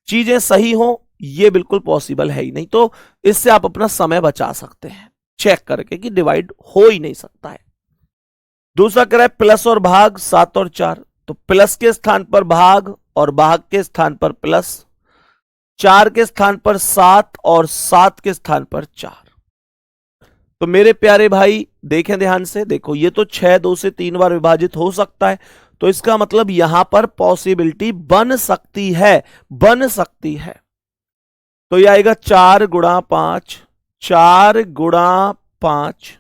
चीजें सही हो ये बिल्कुल पॉसिबल है ही नहीं, तो इससे आप अपना समय बचा सकते हैं चेक करके कि डिवाइड हो ही नहीं सकता है। दूसरा कह रहा है प्लस और भाग 7 और 4, तो प्लस के स्थान पर भाग और भाग के स्थान पर प्लस, 4 के स्थान पर 7 और 7 के स्थान पर 4। तो मेरे प्यारे भाई देखें ध्यान से, देखो ये तो 6 2 से 3 बार विभाजित हो सकता है, तो इसका मतलब यहां पर पॉसिबिलिटी बन सकती है, बन सकती है। तो ये आएगा 4 गुणा 5, 4 गुणा 5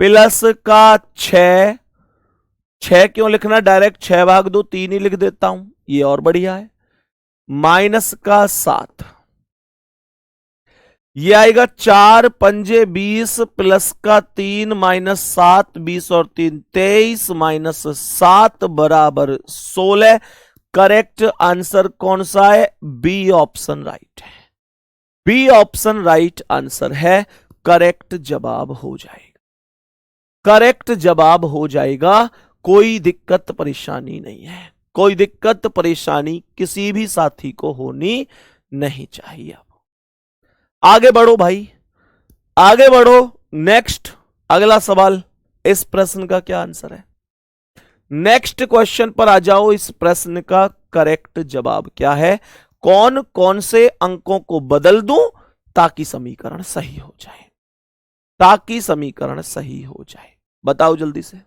प्लस का 6, 6 क्यों लिखना, डायरेक्ट 6/2 3 ही लिख देता हूं, ये और बढ़िया है, माइनस का 7, ये आएगा 4 पंजे 20 प्लस का 3 माइनस 7, 20 और 3 23 माइनस 7 बराबर 16। करेक्ट आंसर कौन सा है, बी ऑप्शन राइट है, बी ऑप्शन राइट आंसर है, करेक्ट जवाब हो जाएगा, करेक्ट जवाब हो जाएगा। कोई दिक्कत परेशानी नहीं है, कोई दिक्कत परेशानी किसी भी साथी को होनी नहीं चाहिए। आगे बढ़ो भाई, आगे बढ़ो। नेक्स्ट अगला सवाल, इस प्रश्न का क्या आंसर है, नेक्स्ट क्वेश्चन पर आ जाओ। इस प्रश्न का करेक्ट जवाब क्या है, कौन कौन से अंकों को बदल दूं ताकि समीकरण सही हो जाए, ताकि समीकरण सही हो जाए, बताओ जल्दी से।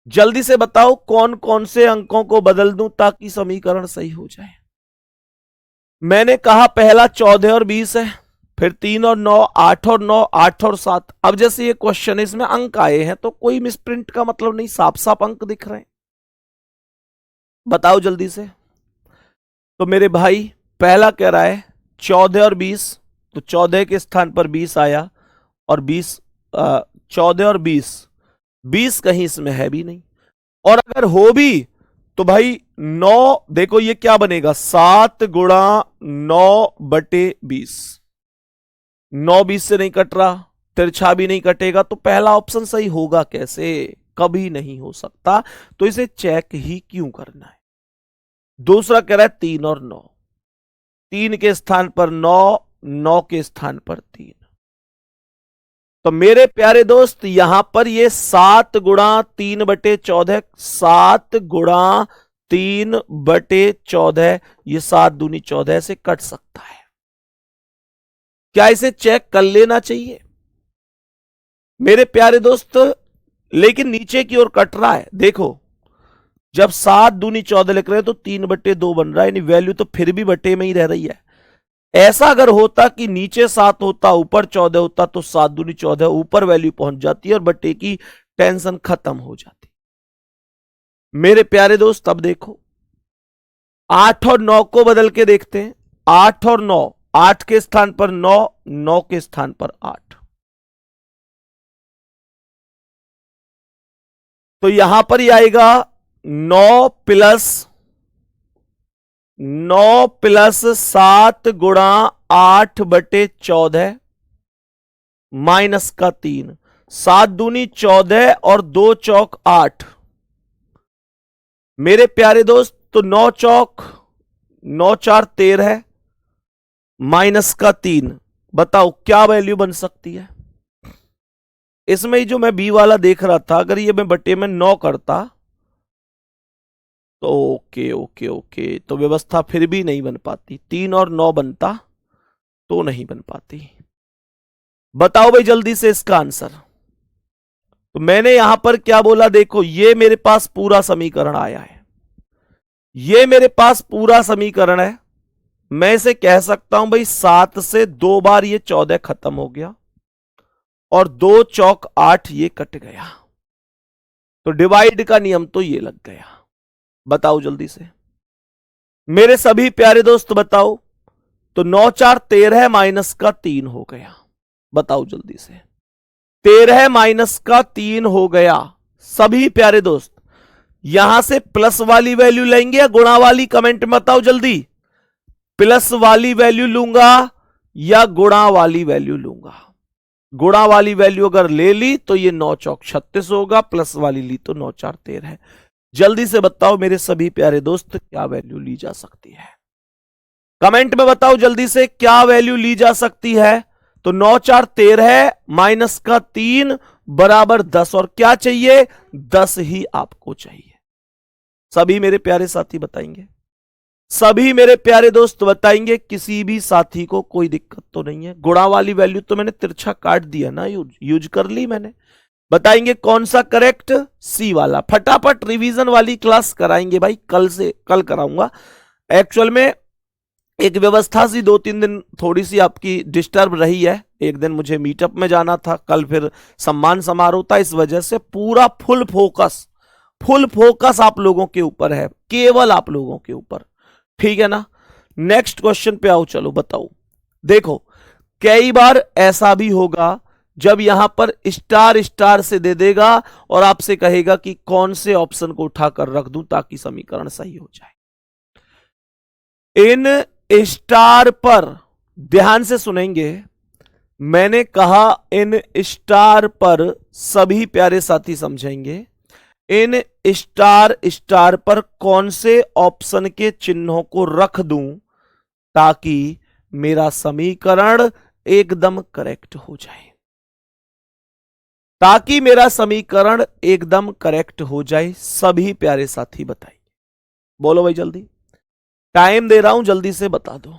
जल्दी से बताओ कौन कौन से अंकों को बदल दूं ताकि समीकरण सही हो जाए। मैंने कहा पहला 14 और 20 है, फिर 3 और 9, 8 और 9, 8 और 7। अब जैसे ये क्वेश्चन है इसमें अंक आए हैं तो कोई मिसप्रिंट का मतलब नहीं, साफ साफ अंक दिख रहे हैं, बताओ जल्दी से। तो मेरे भाई पहला कह रहा है 14 और 20, तो 14 के स्थान पर 20 आया और 20 14 और 20 कहीं इसमें है भी नहीं, और अगर हो भी तो भाई 9, देखो ये क्या बनेगा 7 गुणा 9/20, 9 20 से नहीं कट रहा, तिरछा भी नहीं कटेगा, तो पहला ऑप्शन सही होगा कैसे, कभी नहीं हो सकता, तो इसे चेक ही क्यों करना है। दूसरा कह रहा है 3 और 9, 3 के स्थान पर 9, 9 के स्थान पर 3। तो मेरे प्यारे दोस्त यहां पर ये 7 गुणा 3/14, 7 गुणा 3/14, ये 7 दूनी 14 से कट सकता है, क्या इसे चेक कर लेना चाहिए मेरे प्यारे दोस्त। लेकिन नीचे की ओर कट रहा है, देखो जब 7 दूनी 14 लिख रहे हैं तो 3/2 बन रहा है, यानी वैल्यू तो फिर भी बटे में ही रह रही है। ऐसा अगर होता कि नीचे 7 होता ऊपर 14 होता तो 7 दूनी 14 ऊपर वैल्यू पहुंच जाती और बटे की टेंशन खत्म हो जाती। मेरे प्यारे दोस्त अब देखो 8 और 9 को बदल के देखते हैं, 8 और 9, 8 के स्थान पर 9, 9 के स्थान पर 8, तो यहां पर ही आएगा 9 प्लस 7 गुणा 8/14 माइनस का 3, 7 दूनी 14 और 2 चौक 8। मेरे प्यारे दोस्त तो 9 चौक 9 4 13 माइनस का 3, बताओ क्या वैल्यू बन सकती है इसमें। जो मैं बी वाला देख रहा था, अगर ये मैं बटे में 9 करता तो ओके ओके ओके, तो व्यवस्था फिर भी नहीं बन पाती, 3 और 9 बनता तो नहीं बन पाती। बताओ भाई जल्दी से इसका आंसर। तो मैंने यहां पर क्या बोला, देखो ये मेरे पास पूरा समीकरण आया है, ये मेरे पास पूरा समीकरण है, मैं इसे कह सकता हूं भाई 7 से 2 बार ये 14 खत्म हो गया और 2 चौक 8 ये कट गया, तो डिवाइड का नियम तो ये लग गया। बताओ जल्दी से मेरे सभी प्यारे दोस्त, बताओ। तो 9 4 13 माइनस का 3 हो गया, बताओ जल्दी से 13 माइनस का 3 हो गया, सभी प्यारे दोस्त यहां से प्लस वाली वैल्यू लेंगे या गुणा वाली, कमेंट में बताओ जल्दी। प्लस वाली वैल्यू लूंगा या गुणा वाली वैल्यू लूंगा। गुणा वाली वैल्यू अगर ले ली तो ये 9 चौक 36 होगा, प्लस वाली ली तो 9 4 13 है। जल्दी से बताओ मेरे सभी प्यारे दोस्त क्या वैल्यू ली जा सकती है, कमेंट में बताओ जल्दी से क्या वैल्यू ली जा सकती है। तो 9 4 13 है, माइनस का 3 बराबर 10, और क्या चाहिए 10 ही आपको चाहिए। सभी मेरे प्यारे साथी बताएंगे, सभी मेरे प्यारे दोस्त बताएंगे, किसी भी साथी को कोई दिक्कत तो नहीं है। गुणा वाली वैल्यू तो मैंने तिरछा काट दिया ना, यूज कर ली मैंने। बताएंगे कौन सा करेक्ट, सी वाला। फटाफट रिवीजन वाली क्लास कराएंगे भाई, कल कराऊंगा। एक्चुअल में एक व्यवस्था सी 2-3 दिन थोड़ी सी आपकी डिस्टर्ब रही है। एक दिन मुझे मीटअप में जाना था, कल फिर सम्मान समारोह था, इस वजह से पूरा फुल फोकस आप लोगों के ऊपर है, केवल आप लोगों के ऊपर, ठीक है ना। नेक्स्ट क्वेश्चन पे आओ, चलो बताओ। देखो कई बार ऐसा भी होगा जब यहां पर स्टार स्टार से दे देगा और आपसे कहेगा कि कौन से ऑप्शन को उठाकर रख दूं ताकि समीकरण सही हो जाए। इन स्टार पर ध्यान से सुनेंगे, मैंने कहा इन स्टार पर सभी प्यारे साथी समझेंगे। इन स्टार स्टार पर कौन से ऑप्शन के चिन्हों को रख दूं ताकि मेरा समीकरण एकदम करेक्ट हो जाए, ताकि मेरा समीकरण एकदम करेक्ट हो जाए। सभी प्यारे साथी बताइए, बोलो भाई जल्दी। टाइम दे रहा हूं, जल्दी से बता दो।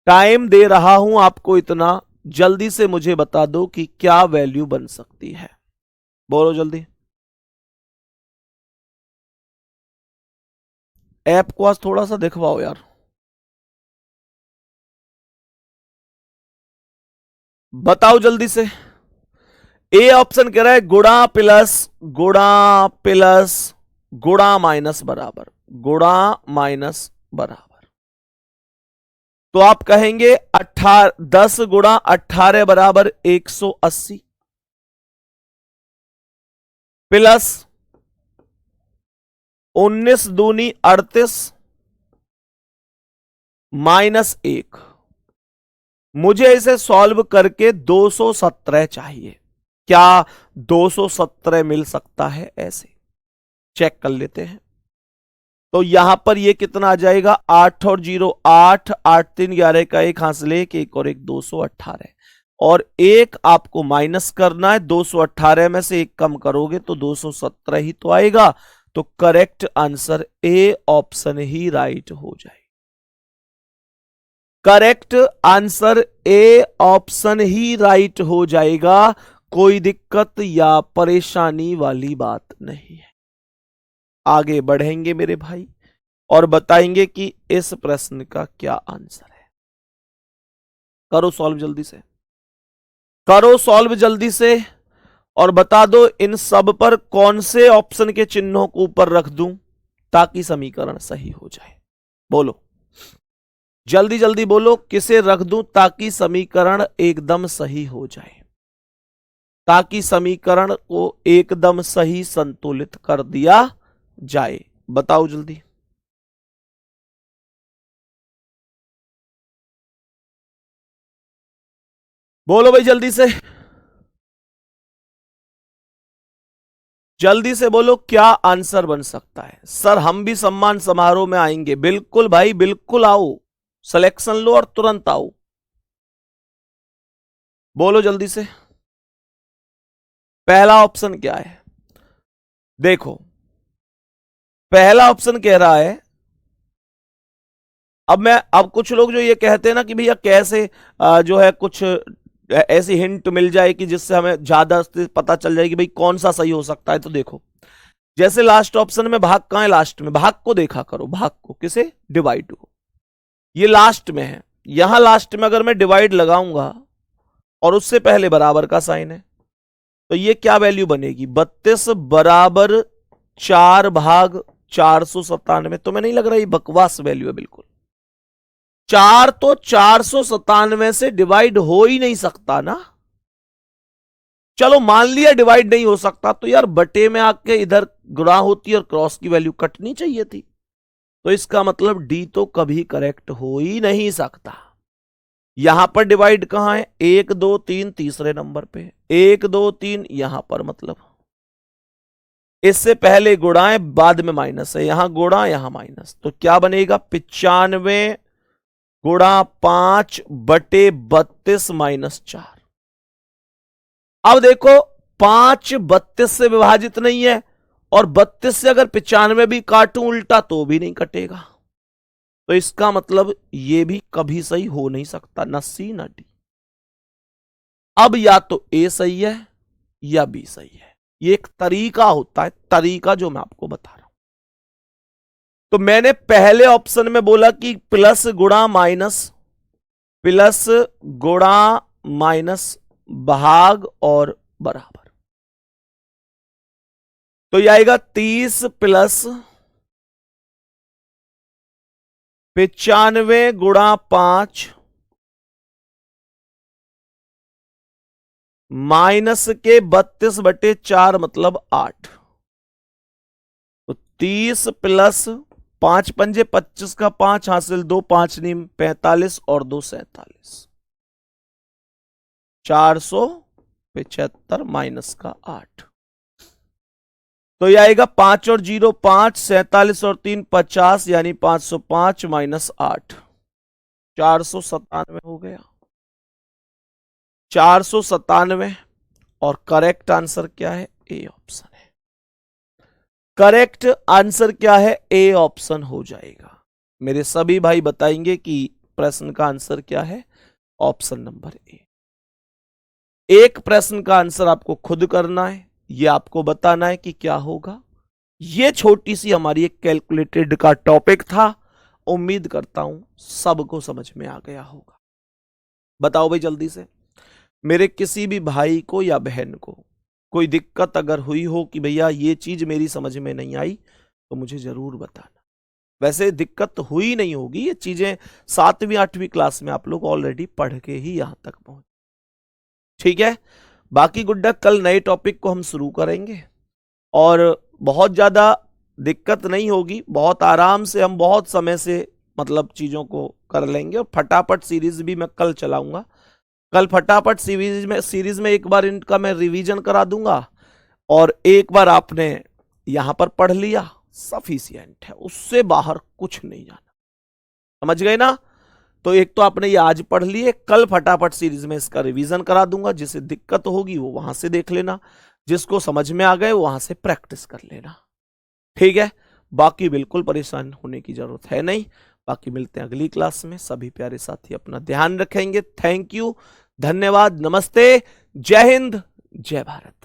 टाइम दे रहा हूं आपको इतना, जल्दी से मुझे बता दो कि क्या वैल्यू बन सकती है, बोलो जल्दी। ऐप को आज थोड़ा सा दिखवाओ यार, बताओ जल्दी से। ए ऑप्शन कह रहा है गुणा प्लस गुणा माइनस बराबर, गुणा माइनस बराबर। तो आप कहेंगे 10 गुणा 18 बराबर 180 प्लस 19 दूनी 38 माइनस 1। मुझे इसे सॉल्व करके 217 चाहिए। क्या 217 मिल सकता है? ऐसे चेक कर लेते हैं। तो यहां पर ये कितना आ जाएगा, 8 और 0 8, 8 3 11 का 1 हासिल 1 और 1 218, और 1 आपको माइनस करना है। 218 में से 1 कम करोगे तो 217 ही तो आएगा। तो correct answer A option he right हो जाए। Correct answer A option he right हो जाएगा, कोई दिक्कत या परेशानी वाली बात नहीं है। आगे बढ़ेंगे मेरे भाई और बताएंगे कि इस प्रश्न का क्या आंसर है। करो सॉल्व जल्दी से, करो सॉल्व जल्दी से और बता दो इन सब पर कौन से ऑप्शन के चिन्हों को ऊपर रख दूं ताकि समीकरण सही हो जाए। बोलो जल्दी जल्दी बोलो, किसे रख दूं ताकि समीकरण एकदम सही हो जाए, ताकि समीकरण को एकदम सही संतुलित कर दिया जाए। बताओ जल्दी। बोलो भाई जल्दी से, जल्दी से बोलो क्या आंसर बन सकता है। सर हम भी सम्मान समारोह में आएंगे। बिल्कुल भाई बिल्कुल आओ, सिलेक्शन लो और तुरंत आओ। बोलो जल्दी से पहला ऑप्शन क्या है। देखो पहला ऑप्शन कह रहा है, अब कुछ लोग जो ये कहते हैं ना कि भैया कैसे जो है कुछ ऐसी हिंट मिल जाए कि जिससे हमें ज्यादा पता चल जाए कि भाई कौन सा सही हो सकता है। तो देखो जैसे लास्ट ऑप्शन में भाग कहां है, लास्ट में। भाग को देखा करो, भाग को, किसे, डिवाइड को। ये लास्ट में है, यहां लास्ट में अगर मैं डिवाइड लगाऊंगा और उससे पहले बराबर का साइन है तो ये क्या वैल्यू बनेगी, 32 बराबर 4 भाग 497। तो मैं नहीं लग रहा ये बकवास वैल्यू है बिल्कुल। 4 तो 497 से डिवाइड हो ही नहीं सकता ना। चलो मान लिया डिवाइड नहीं हो सकता, तो यार बटे में आके इधर गुणा होती और क्रॉस की वैल्यू कटनी चाहिए थी। तो इसका मतलब डी तो कभी करेक्ट हो ही नहीं सकता। यहां पर डिवाइड कहां है, 1 2 3 तीसरे नंबर पे, 1 2 3 यहां पर, मतलब इससे पहले गुणा है बाद में माइनस है, यहां गुणा यहां माइनस, तो क्या बनेगा 95 गुणा 5 बटे 32 माइनस 4। अब देखो 5 32 से विभाजित नहीं है, और 32 से अगर 95 भी काटूं उल्टा तो भी नहीं कटेगा, तो इसका मतलब ये भी कभी सही हो नहीं सकता, ना सी ना डी। अब या तो ए सही है या बी सही है, ये एक तरीका होता है, तरीका जो मैं आपको बता रहा हूं। तो मैंने पहले ऑप्शन में बोला कि प्लस गुणा माइनस, प्लस गुणा माइनस भाग और बराबर, तो ये आएगा 30 प्लस 95 गुणा 5 माइनस के 32 बटे 4 मतलब 8। तो 30 प्लस 5 पंजे 25 का 5 हासिल 2 5 नीम 45 और 2 47, 475 माइनस का 8। तो यह आएगा 5 और 0 5, 47 और 3 50, यानी 505 माइनस 8 497 हो गया, 497। और करेक्ट आंसर क्या है, ए ऑप्शन है। करेक्ट आंसर क्या है, ए ऑप्शन हो जाएगा। मेरे सभी भाई बताएंगे कि प्रश्न का आंसर क्या है, ऑप्शन नंबर ए। एक प्रश्न का आंसर आपको खुद करना है, ये आपको बताना है कि क्या होगा। ये छोटी सी हमारी एक कैलकुलेटेड का टॉपिक था, उम्मीद करता हूं सबको समझ में आ गया होगा। बताओ भाई जल्दी से, मेरे किसी भी भाई को या बहन को कोई दिक्कत अगर हुई हो कि भैया ये चीज मेरी समझ में नहीं आई, तो मुझे जरूर बताना। वैसे दिक्कत हुई नहीं होगी, ये चीजें 7वीं 8वीं क्लास में आप लोग ऑलरेडी पढ़ के ही यहां तक पहुंचे, ठीक है। बाकी गुड्डा कल नए टॉपिक को हम शुरू करेंगे, और बहुत ज्यादा दिक्कत नहीं होगी, बहुत आराम से हम बहुत समय से मतलब चीजों को कर लेंगे। और फटाफट सीरीज भी मैं कल चलाऊंगा, कल फटाफट सीरीज में एक बार इनका मैं रिवीजन करा दूंगा, और एक बार आपने यहां पर पढ़ लिया सफिशिएंट है, उससे बाहर कुछ नहीं जाना, समझ गए ना। तो एक तो आपने ये आज पढ़ लिए, कल फटाफट सीरीज में इसका रिवीजन करा दूंगा, जिसे दिक्कत होगी वो वहां से देख लेना, जिसको समझ में आ गए वहां से प्रैक्टिस कर लेना, ठीक है। बाकी बिल्कुल परेशान होने की जरूरत है नहीं। बाकी मिलते हैं अगली क्लास में, सभी प्यारे साथी अपना ध्यान रखेंगे। थैंक यू, धन्यवाद, नमस्ते, जय हिंद, जय भारत।